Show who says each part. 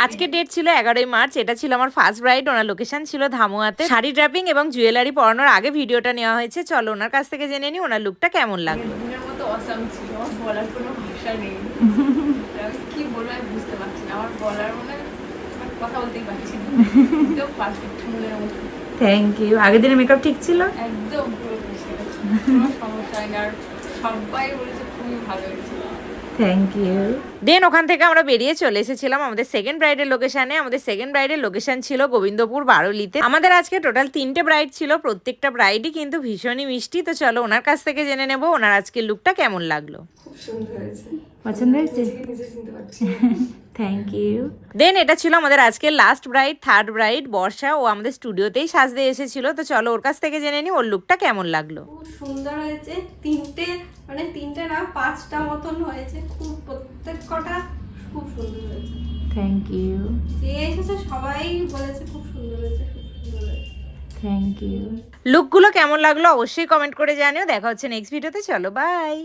Speaker 1: আজকে ডেট ছিল 11ই মার্চ, এটা ছিল আমার ফার্স্ট ব্রাইড। ওনার লোকেশন ছিল ধামুয়াতে। শাড়ি ড্রাপিং এবং জুয়েলারি পরানোর আগে ভিডিওটা নেওয়া হয়েছে, চলো ওনার কাছ থেকে জেনে নিই ওনার লুকটা কেমন লাগলো।
Speaker 2: দিনের মতো অসাম ছিল, আমার বলার কোনো ভাষা নেই। আমি কি বলবো আমি বুঝতে পারছি না, আমার বলার মানে কথা বলতেই পারছি না। একদম পারফেক্ট মনের মতো।
Speaker 1: Thank you. আগের দিনের মেকআপ ঠিক ছিল?
Speaker 2: একদম পুরো মিশে গেছে, কোনো সমস্যা হয় না। আর সবাই বলেছে খুবই ভালো হয়েছে।
Speaker 1: Thank you. দেন ওখান থেকে আমরা বেরিয়ে চলে এসেছিলাম আমাদের সেকেন্ড ব্রাইডের লোকেশনে। আমাদের সেকেন্ড ব্রাইডের লোকেশন ছিল গোবিন্দপুর বারোলিতে। আমাদের আজকে টোটাল 3টে ব্রাইড ছিল, প্রত্যেকটা ব্রাইডই কিন্তু ভীষণই মিষ্টি। তো চলো ওনার কাছ থেকে জেনে নেবো ওনার আজকের লুকটা কেমন লাগলো।
Speaker 2: খুব সুন্দর হয়েছে,
Speaker 1: পছন্দ হয়েছে?
Speaker 2: নিজে চিনতে পারছি।
Speaker 1: Thank you. দেন এটা ছিল আমাদের আজকে লাস্ট ব্রাইড, থার্ড ব্রাইড বর্ষা। ও আমাদের স্টুডিওতেই সাজতে এসেছিল। তো চলো ওর কাছ থেকে জেনে নিই ওর লুকটা কেমন লাগলো।
Speaker 3: খুব সুন্দর হয়েছে, তিনটে মানে তিনটে না 5টা মতন হয়েছে, খুব প্রত্যেক কটা খুব সুন্দর হয়েছে।
Speaker 1: Thank you.
Speaker 3: যে এসেছে সবাই বলেছে খুব সুন্দর হয়েছে, খুব সুন্দর হয়েছে।
Speaker 1: Thank you. লুকগুলো কেমন লাগলো অবশ্যই কমেন্ট করে জানিও। দেখা হচ্ছে নেক্সট ভিডিওতে, চলো বাই।